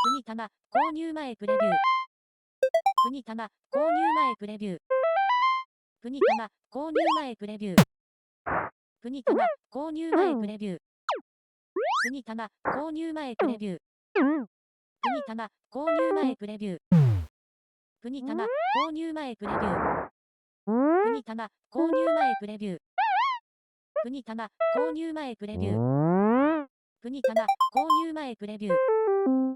国棚、購入前プレビュー。国棚、購入前プレビュー。国棚、購入前プレビュー。国棚、購入前プレビュー。国棚、購入前プレビュー。国棚、購入前プレビュー。国棚、購入前プレビュー。国棚、購入前プレビュー。国棚、購入前プレビュー。国棚、購入前プレビュー。